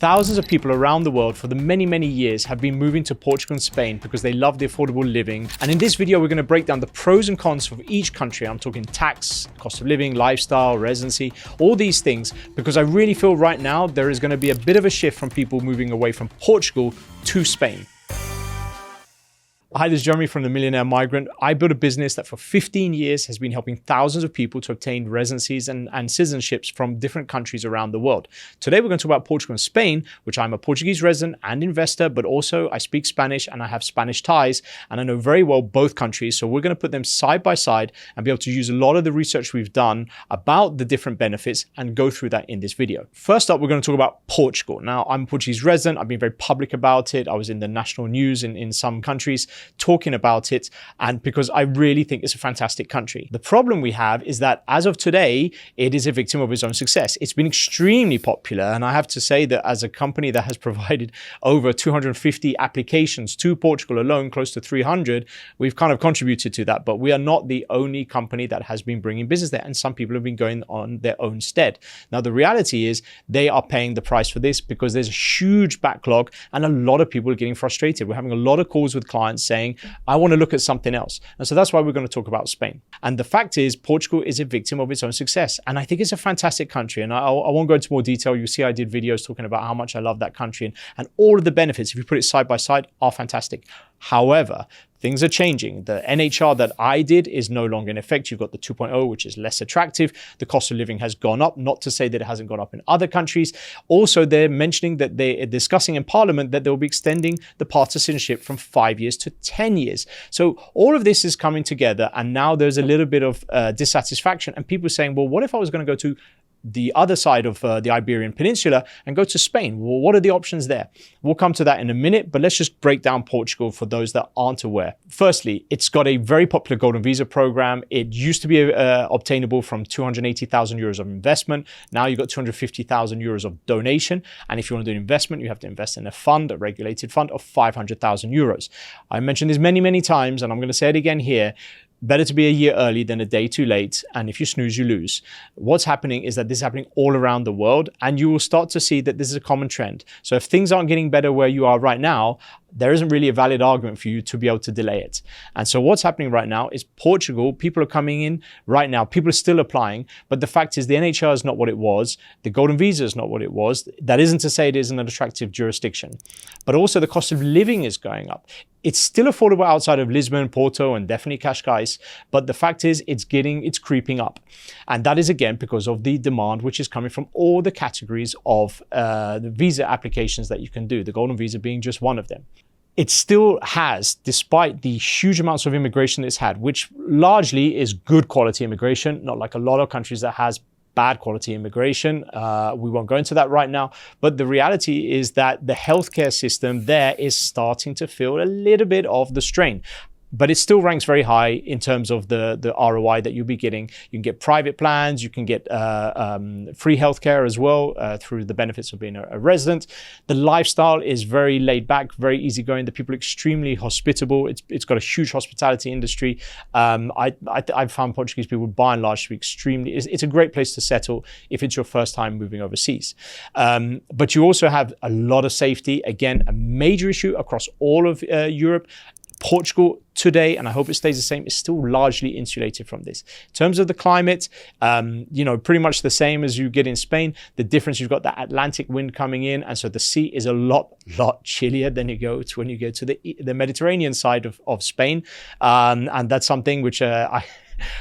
Thousands of people around the world for the many years have been moving to Portugal and Spain because they love the affordable living. And in this video, we're going to break down the pros and cons of each country. I'm talking tax, cost of living, lifestyle, residency, all these things, because I really feel right now there is going to be a bit of a shift from people moving away from Portugal to Spain. Hi, this is Jeremy from the Millionaire Migrant. I built a business that for 15 years has been helping thousands of people to obtain residencies and citizenships from different countries around the world. Today, we're going to talk about Portugal and Spain, which I'm a Portuguese resident and investor, but also I speak Spanish and I have Spanish ties, and I know very well both countries. So we're going to put them side by side and be able to use a lot of the research we've done about the different benefits and go through that in this video. First up, we're going to talk about Portugal. Now, I'm a Portuguese resident. I've been very public about it. I was in the national news in some countries talking about it, and because I really think it's a fantastic country. The problem we have is that as of today, it is a victim of its own success. It's been extremely popular, and I have to say that as a company that has provided over 250 applications to Portugal alone, close to 300, we've kind of contributed to that, but we are not the only company that has been bringing business there, and some people have been going on their own stead. Now, the reality is they are paying the price for this because there's a huge backlog and a lot of people are getting frustrated. We're having a lot of calls with clients saying, I want to look at something else. And so that's why we're going to talk about Spain. And the fact is, Portugal is a victim of its own success. And I think it's a fantastic country. And I won't go into more detail. You see, I did videos talking about how much I love that country, and all of the benefits, if you put it side by side, are fantastic. However, things are changing. The NHR that I did is no longer in effect. You've got the 2.0, which is less attractive. The cost of living has gone up, not to say that it hasn't gone up in other countries. Also, they're mentioning that they're discussing in Parliament that they'll be extending the path to citizenship from 5 years to 10 years. So all of this is coming together, and now there's a little bit of dissatisfaction, and people are saying, well, what if I was going to go to the other side of the Iberian Peninsula and go to Spain? Well, what are the options there? We'll come to that in a minute, but let's just break down Portugal for those that aren't aware. Firstly, it's got a very popular golden visa program. It used to be obtainable from 280,000 euros of investment. Now you've got 250,000 euros of donation. And if you want to do an investment, you have to invest in a fund, a regulated fund of 500,000 euros. I mentioned this many times, and I'm going to say it again here. Better to be a year early than a day too late. And if you snooze, you lose. What's happening is that this is happening all around the world, and you will start to see that this is a common trend. So if things aren't getting better where you are right now, there isn't really a valid argument for you to be able to delay it. And so what's happening right now is Portugal, people are coming in right now. People are still applying, but the fact is the NHR is not what it was. The golden visa is not what it was. That isn't to say it isn't an attractive jurisdiction, but also the cost of living is going up. It's still affordable outside of Lisbon, Porto, and definitely Cascais, but the fact is it's creeping up. And that is again because of the demand which is coming from all the categories of the visa applications that you can do, the golden visa being just one of them. It still has, despite the huge amounts of immigration it's had, which largely is good quality immigration, not like a lot of countries that has bad quality immigration. We won't go into that right now, but the reality is that the healthcare system there is starting to feel a little bit of the strain. But it still ranks very high in terms of the ROI that you'll be getting. You can get private plans, you can get free healthcare as well through the benefits of being a resident. The lifestyle is very laid back, very easygoing. The people are extremely hospitable. It's got a huge hospitality industry. I've found Portuguese people by and large to be extremely, it's a great place to settle if it's your first time moving overseas. But you also have a lot of safety. Again, a major issue across all of Europe. Portugal today, and I hope it stays the same, is still largely insulated from this. In terms of the climate, pretty much the same as you get in Spain. The difference, you've got that Atlantic wind coming in, and so the sea is a lot chillier than you go to when you go to the Mediterranean side of Spain, and that's something which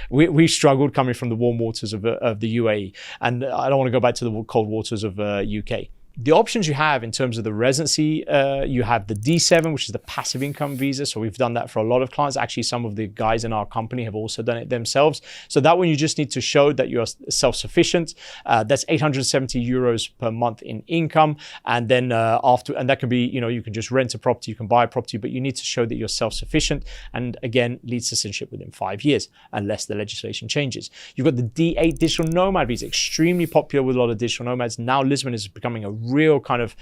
we struggled coming from the warm waters of the UAE, and I don't want to go back to the cold waters of UK. The options you have in terms of the residency, you have the D7, which is the passive income visa. So we've done that for a lot of clients. Actually, some of the guys in our company have also done it themselves. So that one, you just need to show that you are self-sufficient. That's 870 euros per month in income. And then and that can be, you can just rent a property, you can buy a property, but you need to show that you're self-sufficient. And again, leads to citizenship within 5 years, unless the legislation changes. You've got the D8 digital nomad visa, extremely popular with a lot of digital nomads. Now Lisbon is becoming a real kind of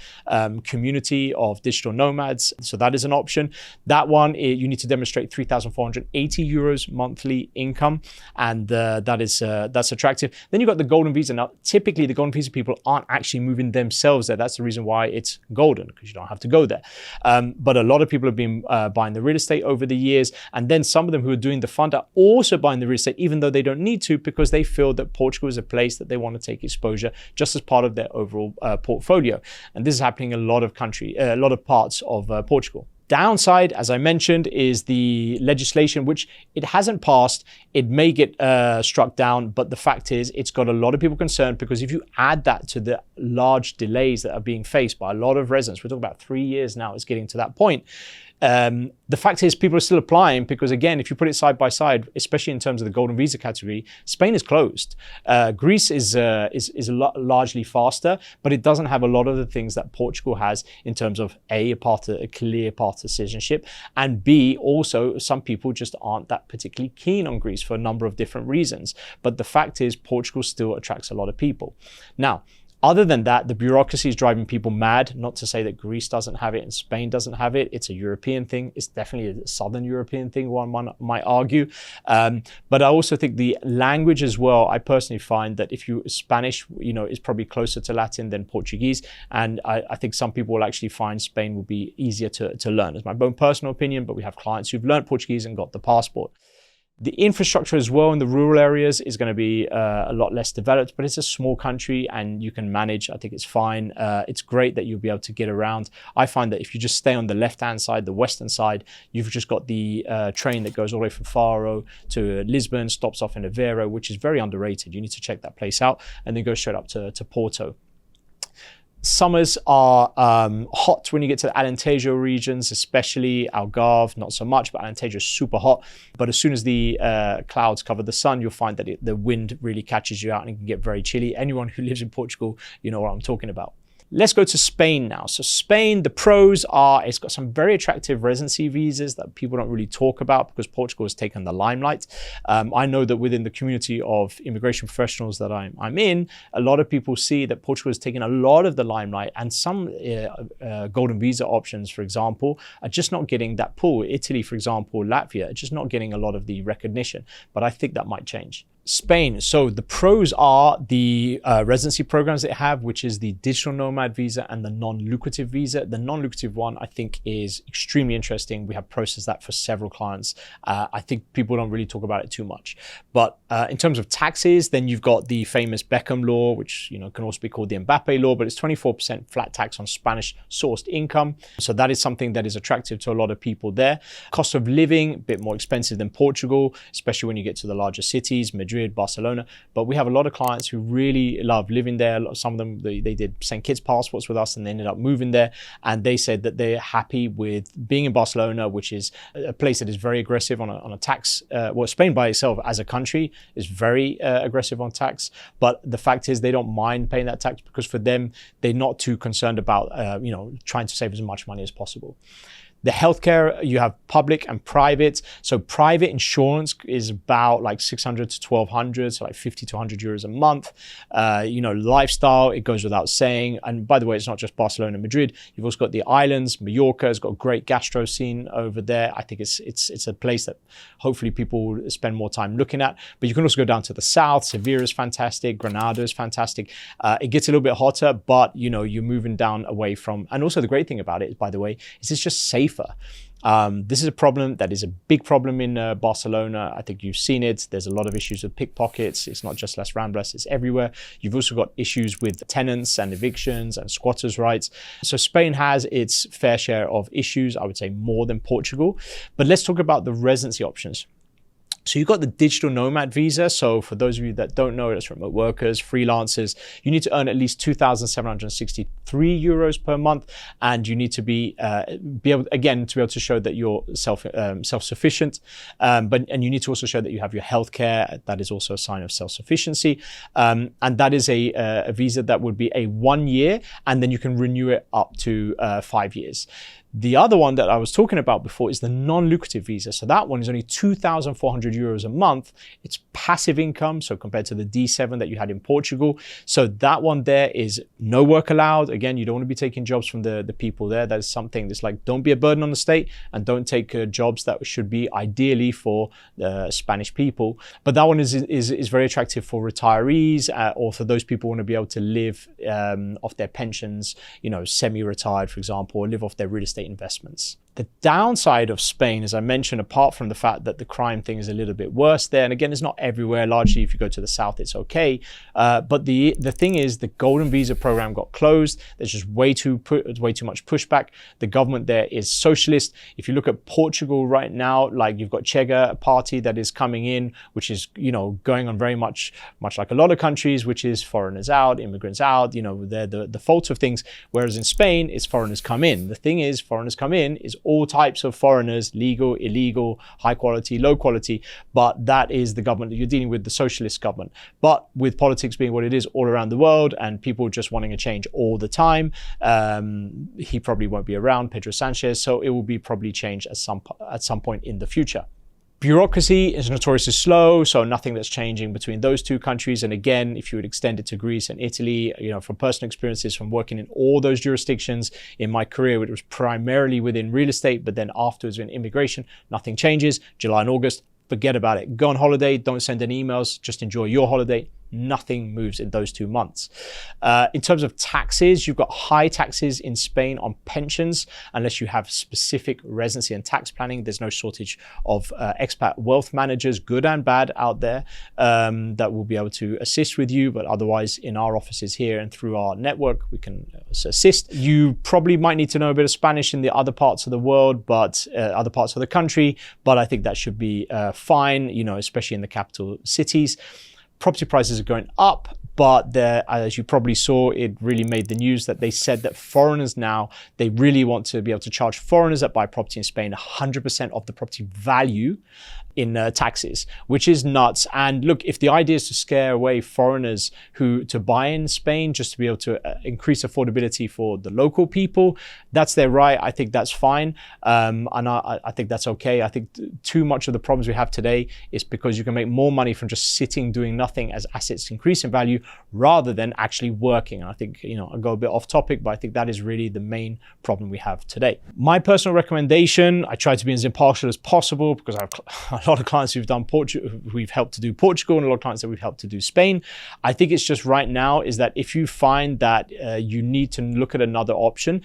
community of digital nomads. So that is an option. That one, you need to demonstrate 3,480 euros monthly income, and that's attractive. Then you've got the golden visa. Now, typically the golden visa people aren't actually moving themselves there. That's the reason why it's golden, because you don't have to go there. But a lot of people have been buying the real estate over the years, and then some of them who are doing the fund are also buying the real estate, even though they don't need to, because they feel that Portugal is a place that they want to take exposure just as part of their overall portfolio. And this is happening in a lot of parts of Portugal. Downside, as I mentioned, is the legislation, which it hasn't passed. It may get struck down, but the fact is it's got a lot of people concerned, because if you add that to the large delays that are being faced by a lot of residents, we're talking about 3 years now, it's getting to that point. The fact is people are still applying, because again, if you put it side by side, especially in terms of the golden visa category, Spain is closed. Greece is largely faster, but it doesn't have a lot of the things that Portugal has in terms of a clear path to citizenship, and B, also some people just aren't that particularly keen on Greece for a number of different reasons. But the fact is Portugal still attracts a lot of people. Now, other than that, the bureaucracy is driving people mad. Not to say that Greece doesn't have it and Spain doesn't have it. It's a European thing. It's definitely a Southern European thing, one might argue. But I also think the language as well, I personally find that if you Spanish, is probably closer to Latin than Portuguese. And I think some people will actually find Spain will be easier to learn. It's my own personal opinion, but we have clients who've learned Portuguese and got the passport. The infrastructure as well in the rural areas is going to be a lot less developed, but it's a small country and you can manage. I think it's fine. It's great that you'll be able to get around. I find that if you just stay on the left-hand side, the western side, you've just got the train that goes all the way from Faro to Lisbon, stops off in Aveiro, which is very underrated. You need to check that place out, and then go straight up to Porto. Summers are hot when you get to the Alentejo regions, especially Algarve, not so much, but Alentejo is super hot. But as soon as the clouds cover the sun, you'll find that the wind really catches you out and it can get very chilly. Anyone who lives in Portugal, you know what I'm talking about. Let's go to Spain now. So Spain, the pros are, it's got some very attractive residency visas that people don't really talk about because Portugal has taken the limelight. I know that within the community of immigration professionals that I'm in, a lot of people see that Portugal has taken a lot of the limelight, and some golden visa options, for example, are just not getting that pull. Italy, for example, Latvia, are just not getting a lot of the recognition, but I think that might change. Spain. So the pros are the residency programs they have, which is the digital nomad visa and the non-lucrative visa. The non-lucrative one, I think, is extremely interesting. We have processed that for several clients. I think people don't really talk about it too much. But in terms of taxes, then you've got the famous Beckham law, which can also be called the Mbappe law, but it's 24% flat tax on Spanish-sourced income. So that is something that is attractive to a lot of people there. Cost of living, a bit more expensive than Portugal, especially when you get to the larger cities, Madrid, Barcelona, but we have a lot of clients who really love living there. Some of them, they did St. Kitts passports with us and they ended up moving there, and they said that they're happy with being in Barcelona, which is a place that is very aggressive on a tax. Well, Spain by itself as a country is very aggressive on tax, but the fact is they don't mind paying that tax because for them, they're not too concerned about trying to save as much money as possible. The healthcare, you have public and private. So private insurance is about like 600 to 1200, so like 50 to 100 euros a month. Lifestyle, it goes without saying. And by the way, it's not just Barcelona and Madrid. You've also got the islands. Mallorca has got a great gastro scene over there. I think it's a place that hopefully people will spend more time looking at. But you can also go down to the south. Sevilla is fantastic. Granada is fantastic. It gets a little bit hotter, but you're moving down away from. And also the great thing about it, by the way, is it's just safer. This is a problem that is a big problem in Barcelona. I think you've seen it. There's a lot of issues with pickpockets. It's not just Las Ramblas, it's everywhere. You've also got issues with tenants and evictions and squatters' rights. So Spain has its fair share of issues, I would say more than Portugal. But let's talk about the residency options. So you've got the digital nomad visa. So for those of you that don't know, it's remote workers, freelancers. You need to earn at least 2,763 euros per month, and you need to be able to show that you're self-sufficient. And you need to also show that you have your healthcare. That is also a sign of self-sufficiency. And that is a visa that would be a 1 year, and then you can renew it up to 5 years. The other one that I was talking about before is the non-lucrative visa. So that one is only 2,400 euros a month. It's passive income, so compared to the D7 that you had in Portugal. So that one there is no work allowed. Again, you don't want to be taking jobs from the people there. That is something that's like, don't be a burden on the state, and don't take jobs that should be ideally for Spanish people. But that one is very attractive for retirees or for those people who want to be able to live off their pensions, you know, semi-retired, for example, or live off their real estate investments. The downside of Spain, as I mentioned, apart from the fact that the crime thing is a little bit worse there, and again, it's not everywhere. Largely, if you go to the south, it's okay. But the thing is, the golden visa program got closed. There's just way too much pushback. The government there is socialist. If you look at Portugal right now, like you've got Chega, a party that is coming in, which is, you know, going on very much like a lot of countries, which is foreigners out, immigrants out. You know, they're the fault of things. Whereas in Spain, it's foreigners come in. The thing is, foreigners come in is all types of foreigners, legal, illegal, high quality, low quality, but that is the government that you're dealing with, the socialist government. But with politics being what it is all around the world and people just wanting a change all the time, he probably won't be around, Pedro Sanchez, so it will be probably changed at some point in the future. Bureaucracy is notoriously slow, so nothing that's changing between those two countries. And again, if you would extend it to Greece and Italy, you know, from personal experiences from working in all those jurisdictions in my career, it was primarily within real estate, but then afterwards in immigration, nothing changes. July and August, forget about it. Go on holiday, don't send any emails, just enjoy your holiday. Nothing moves in those 2 months. In terms of taxes, you've got high taxes in Spain on pensions, unless you have specific residency and tax planning. There's no shortage of expat wealth managers, good and bad, out there that will be able to assist with you. But otherwise, in our offices here and through our network, we can assist. You probably might need to know a bit of Spanish in the other parts of the world, but other parts of the country. But I think that should be fine, you know, especially in the capital cities. Property prices are going up, but as you probably saw, it really made the news that they said that foreigners now, they really want to be able to charge foreigners that buy property in Spain 100% of the property value in taxes, which is nuts. And look, if the idea is to scare away foreigners to buy in Spain, just to be able to increase affordability for the local people, that's their right. I think that's fine. And I think that's okay. I think too much of the problems we have today is because you can make more money from just sitting doing nothing as assets increase in value rather than actually working. And I think, you know, I'll go a bit off topic, but I think that is really the main problem we have today. My personal recommendation, I try to be as impartial as possible because I have a lot of clients who've done we've helped to do Portugal, and a lot of clients that we've helped to do Spain. I think it's just right now is that if you find that you need to look at another option,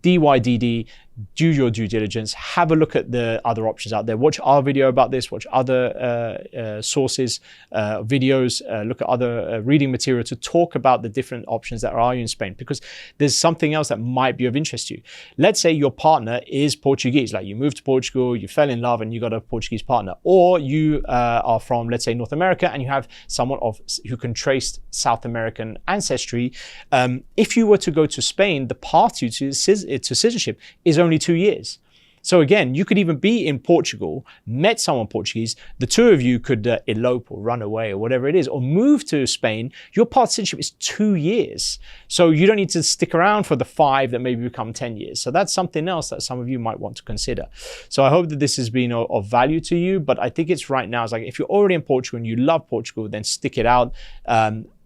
DYDD, do your due diligence, have a look at the other options out there, watch our video about this, watch other sources, videos, look at other reading material to talk about the different options that are in Spain, because there's something else that might be of interest to you. Let's say your partner is Portuguese, like you moved to Portugal, you fell in love and you got a Portuguese partner, or you are from, let's say, North America and you have someone who can trace South American ancestry. If you were to go to Spain, the path to citizenship is only 2 years. So again, you could even be in Portugal, met someone Portuguese, the two of you could elope or run away or whatever it is, or move to Spain. Your path to citizenship is 2 years. So you don't need to stick around for the 5 that maybe become 10 years. So that's something else that some of you might want to consider. So I hope that this has been of value to you, but I think it's right now, it's like if you're already in Portugal and you love Portugal, then stick it out.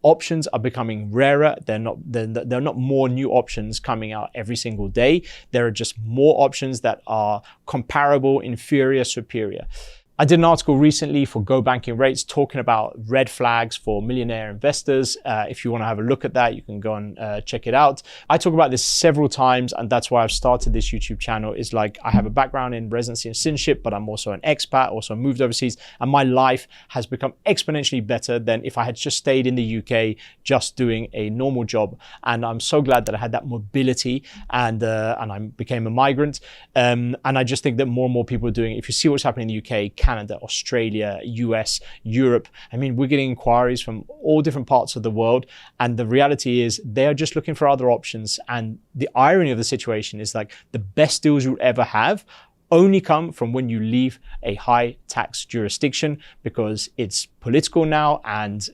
Options are becoming rarer. They're not more new options coming out every single day. There are just more options that are comparable, inferior, superior. I did an article recently for Go Banking Rates talking about red flags for millionaire investors. If you want to have a look at that, you can go and check it out. I talk about this several times, and that's why I've started this YouTube channel. Is like I have a background in residency and citizenship, but I'm also an expat, also moved overseas, and my life has become exponentially better than if I had just stayed in the UK, just doing a normal job. And I'm so glad that I had that mobility and I became a migrant. And I just think that more and more people are doing it. If you see what's happening in the UK, Canada, Australia, US, Europe. I mean, we're getting inquiries from all different parts of the world. And the reality is they're just looking for other options. And the irony of the situation is like the best deals you'll ever have only come from when you leave a high tax jurisdiction, because it's political now, and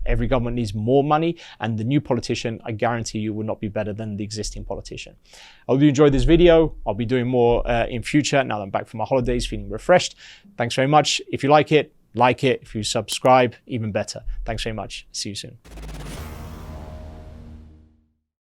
every government needs more money, and the new politician, I guarantee you, will not be better than the existing politician. I hope you enjoyed this video. I'll be doing more in future now that I'm back from my holidays feeling refreshed. Thanks very much. If you like it, like it. If you subscribe, even better. Thanks very much. See you soon.